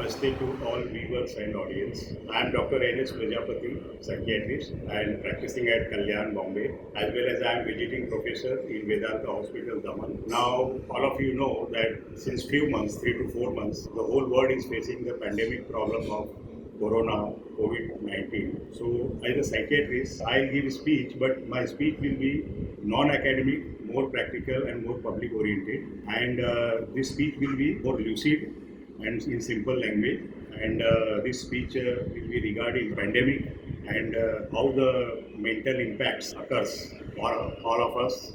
Namaste to all viewers and audience. I am Dr. N.S. Prajapati, psychiatrist and practicing at Kalyan, Bombay, as well as I am visiting professor in Vedanta Hospital, Daman. Now, all of you know that since few months, 3 to 4 months, the whole world is facing the pandemic problem of Corona, COVID-19. So, as a psychiatrist, I'll give a speech, but my speech will be non-academic, more practical and more public oriented. And this speech will be more lucid and in simple language. And this speech will be regarding pandemic and how the mental impacts occurs for all of us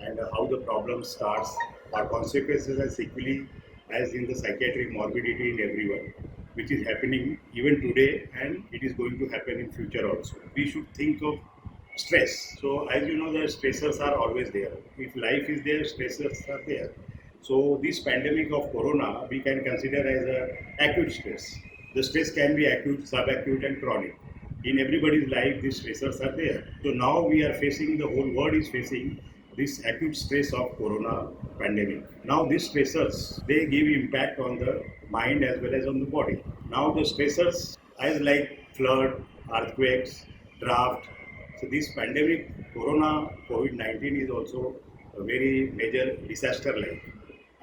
and how the problem starts, or consequences as equally as in the psychiatric morbidity in everyone, which is happening even today and it is going to happen in future also. We should think of stress. So as you know, the stressors are always there. If life is there, stressors are there. So this pandemic of corona we can consider as a acute stress. The stress can be acute, subacute and chronic. In everybody's life these stressors are there. So now we are facing, the whole world is facing this acute stress of corona pandemic. Now these stressors, they give impact on the mind as well as on the body. Now the stressors as like flood, earthquakes, drought. So this pandemic, corona, COVID-19 is also a very major disaster like,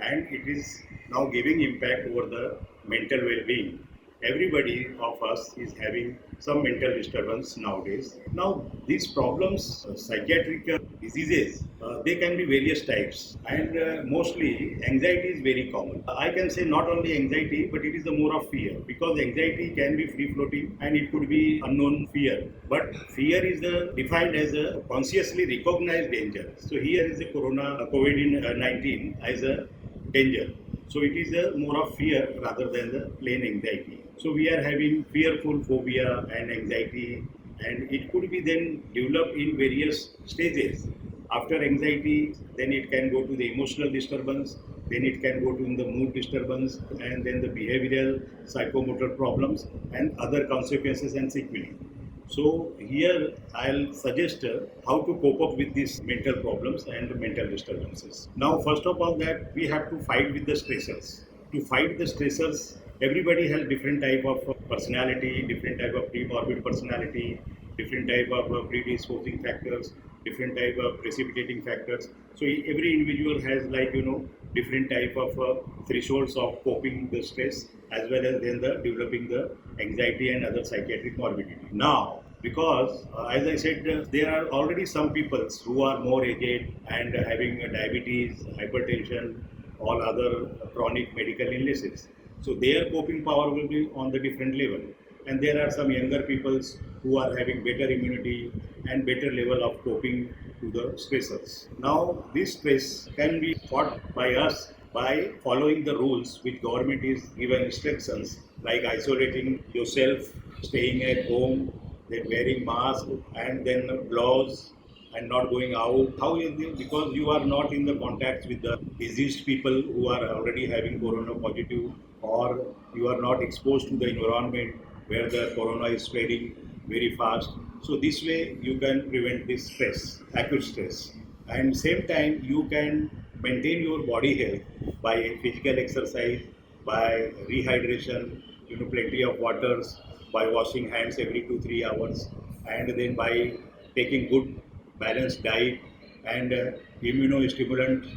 and it is now giving impact over the mental well-being. Everybody of us is having some mental disturbance nowadays. Now these problems, psychiatric diseases, they can be various types, and mostly anxiety is very common. I can say not only anxiety, but it is the more of fear, because anxiety can be free floating and it could be unknown fear. But fear is defined as a consciously recognized danger. So here is the corona COVID 19 as a danger. So it is a more of fear rather than the plain anxiety. So we are having fearful phobia and anxiety, and it could be then developed in various stages. After anxiety, then it can go to the emotional disturbance, then it can go to the mood disturbance, and then the behavioral psychomotor problems and other consequences and sequelae. So here I'll suggest how to cope up with these mental problems and mental disturbances. Now, first of all, that we have to fight with the stressors. To fight the stressors, everybody has different type of personality, different type of pre-morbid personality, different type of predisposing factors, different type of precipitating factors. So every individual has, like different type of thresholds of coping the stress, as well as then the developing the anxiety and other psychiatric morbidity. Now, because as I said, there are already some people who are more aged and having diabetes, hypertension, all other chronic medical illnesses. So their coping power will be on the different level. And there are some younger peoples who are having better immunity and better level of coping to the stressors. Now, this stress can be fought by us by following the rules which government is given instructions, like isolating yourself, staying at home, then wearing mask and then gloves and not going out. How is it? Because you are not in the contacts with the diseased people who are already having corona positive, or you are not exposed to the environment where the corona is spreading very fast. So this way you can prevent this stress, acute stress. And same time you can maintain your body health by physical exercise, by rehydration, plenty of waters, by washing hands every 2 3 hours, and then by taking good balanced diet, and immunostimulant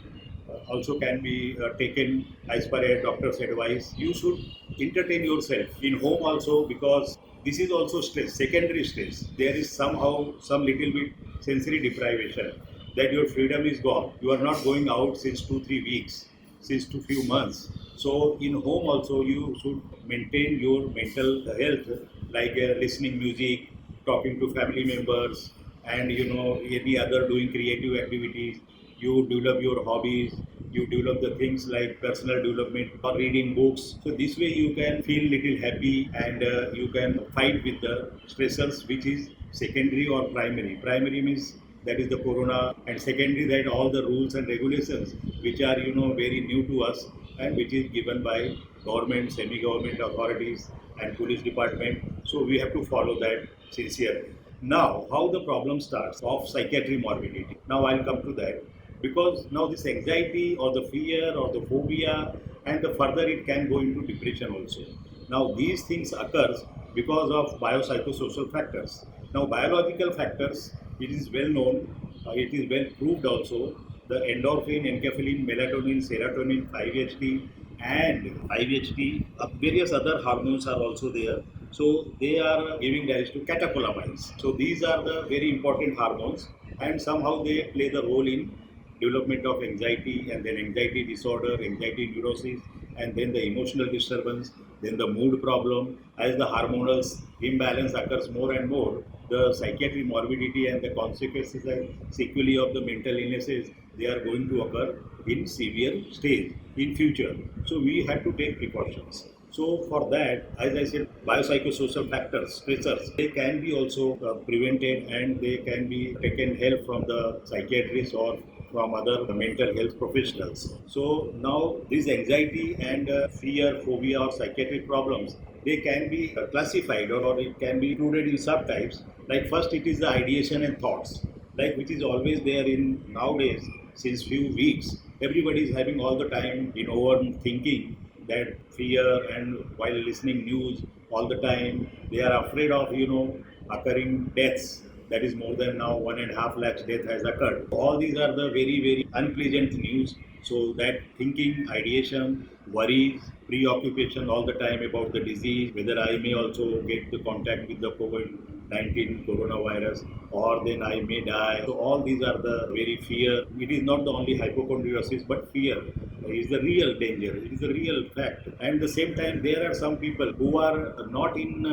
also can be taken as per a doctor's advice. You should entertain yourself in home also, because this is also stress, secondary stress. There is somehow some little bit sensory deprivation, that your freedom is gone. You are not going out since 2 3 weeks, since too few months. So in home also you should maintain your mental health, like listening music, talking to family members, and any other doing creative activities. You develop your hobbies, you develop the things like personal development or reading books. So this way you can feel little happy, and you can fight with the stressors, which is secondary or primary. Primary means that is the corona, and secondary that all the rules and regulations which are very new to us, and which is given by government, semi-government authorities and police department. So we have to follow that sincerely. Now, how the problem starts of psychiatric morbidity. Now I'll come to that, because now this anxiety or the fear or the phobia, and the further it can go into depression also. Now these things occurs because of biopsychosocial factors. Now biological factors, it is well known, it is well proved also, the endorphin, enkephalin, melatonin, serotonin, 5-HT and 5-HT, various other hormones are also there. So they are giving rise to catecholamines. So these are the very important hormones and somehow they play the role in development of anxiety and then anxiety disorder, anxiety neurosis, and then the emotional disturbance, then the mood problem. As the hormonal imbalance occurs more and more, the psychiatric morbidity and the consequences and sequelae of the mental illnesses, they are going to occur in severe stage in future. So we have to take precautions. So for that, as I said, biopsychosocial factors, stressors, they can be also prevented and they can be taken help from the psychiatrist or from other mental health professionals. So now this anxiety and fear, phobia or psychiatric problems, they can be classified or it can be included in subtypes. Like first it is the ideation and thoughts, like which is always there in nowadays since few weeks. Everybody is having all the time in overthinking that fear and while listening news all the time, they are afraid of, occurring deaths. That is more than now 1.5 lakhs death has occurred. All these are the very, very unpleasant news. So that thinking, ideation, worries, preoccupation all the time about the disease, whether I may also get the contact with the COVID-19 coronavirus or then I may die. So all these are the very fear. It is not the only hypochondriasis, but fear is the real danger. It is a real fact. And at the same time, there are some people who are not in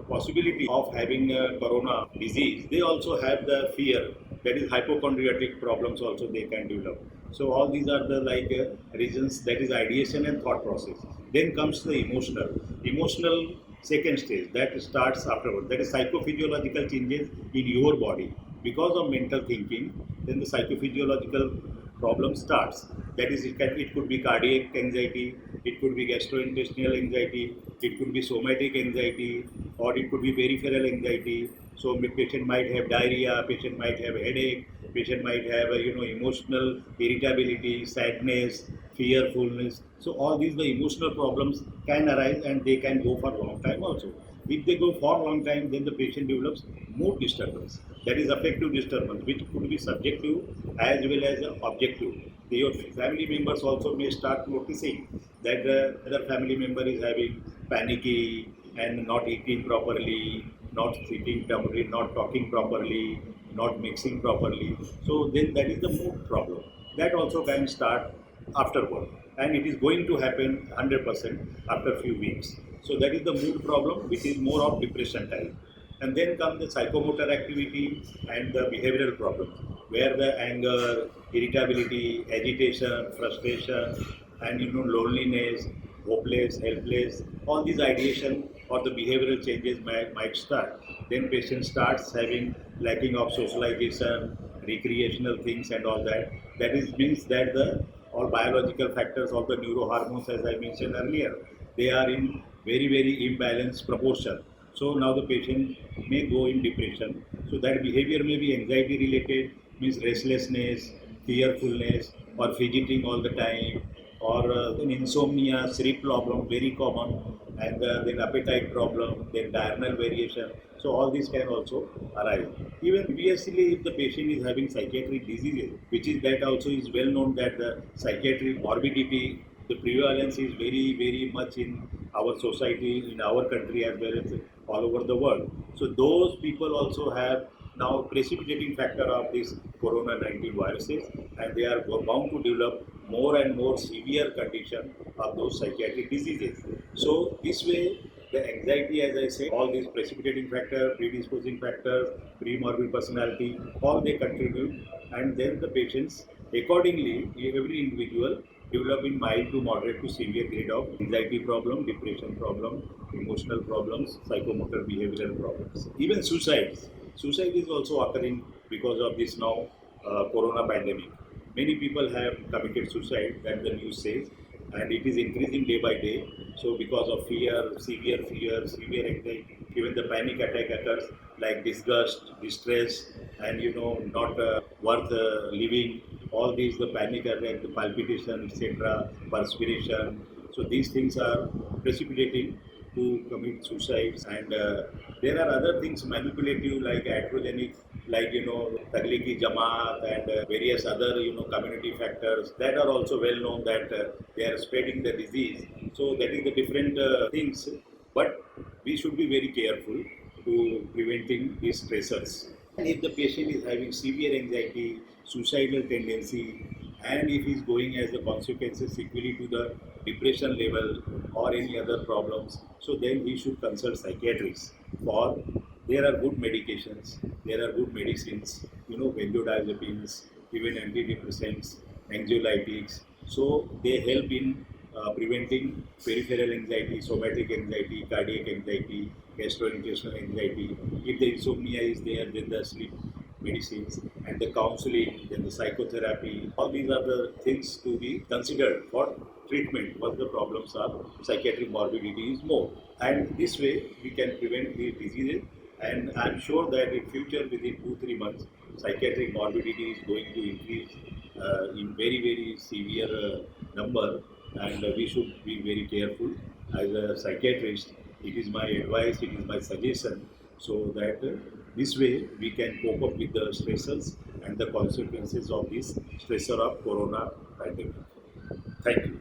possibility of having a corona disease. They also have the fear. That is hypochondriatic problems also they can develop. So all these are the reasons, that is ideation and thought process. Then comes the emotional. Emotional second stage that starts afterwards. That is psychophysiological changes in your body. Because of mental thinking, then the psychophysiological problem starts. That is, it could be cardiac anxiety, it could be gastrointestinal anxiety, it could be somatic anxiety, or it could be peripheral anxiety. So patient might have diarrhea, patient might have headache, patient might have emotional irritability, sadness, fearfulness. So all these the emotional problems can arise and they can go for a long time also. If they go for a long time, then the patient develops mood disturbance. That is affective disturbance, which could be subjective as well as objective. Your family members also may start noticing that the other family member is having panicky and not eating properly, not sitting properly, not talking properly, not mixing properly. So then that is the mood problem. That also can start afterward and it is going to happen 100% after a few weeks. So that is the mood problem which is more of depression type. And then come the psychomotor activity and the behavioral problems where the anger, irritability, agitation, frustration and loneliness, hopeless, helpless, all these ideation or the behavioral changes might start. Then patient starts having lacking of socialization, recreational things and all that. That is means that the all biological factors, all the neurohormones as I mentioned earlier, they are in very, very imbalanced proportion. So now the patient may go in depression. So that behavior may be anxiety related, means restlessness, fearfulness, or fidgeting all the time, or insomnia, sleep problem, very common, and then appetite problem, then diurnal variation. So all these can also arise. Even previously, if the patient is having psychiatric diseases, which is that also is well known that the psychiatric morbidity, the prevalence is very, very much in our society, in our country as well as all over the world. So those people also have now precipitating factor of this corona 19 viruses and they are bound to develop more and more severe condition of those psychiatric diseases. So this way the anxiety, as I say, all these precipitating factors, predisposing factors, pre-morbid personality, all they contribute and then the patients accordingly, every individual developing mild to moderate to severe grade of anxiety problem, depression problem, emotional problems, psychomotor behavioral problems. Even suicides. Suicide is also occurring because of this now corona pandemic. Many people have committed suicide, that the news says, and it is increasing day by day. So because of fear, severe anxiety, even the panic attack occurs like disgust, distress, and not worth living. All these, the panic attack, the palpitation, etc., perspiration. So these things are precipitating to commit suicides, and there are other things manipulative like iatrogenic, like Tablighi Jamaat and various other community factors that are also well known that they are spreading the disease. So that is the different things, but we should be very careful to preventing these stressors. And if the patient is having severe anxiety, suicidal tendency, and if he is going as a consequences sequelae to the depression level or any other problems, so then he should consult psychiatrists. For there are good medications, there are good medicines, benzodiazepines, even antidepressants, anxiolytics. So they help in preventing peripheral anxiety, somatic anxiety, cardiac anxiety, gastrointestinal anxiety. If the insomnia is there, then the sleep medicines and the counseling, then the psychotherapy. All these are the things to be considered for treatment. What the problems are, psychiatric morbidity is more, and this way we can prevent these diseases. And I'm sure that in future, within 2-3 months, psychiatric morbidity is going to increase in very severe number, and we should be very careful. As a psychiatrist, it is my advice, it is my suggestion, so that this way we can cope up with the stressors and the consequences of this stressor of corona pandemic. Thank you.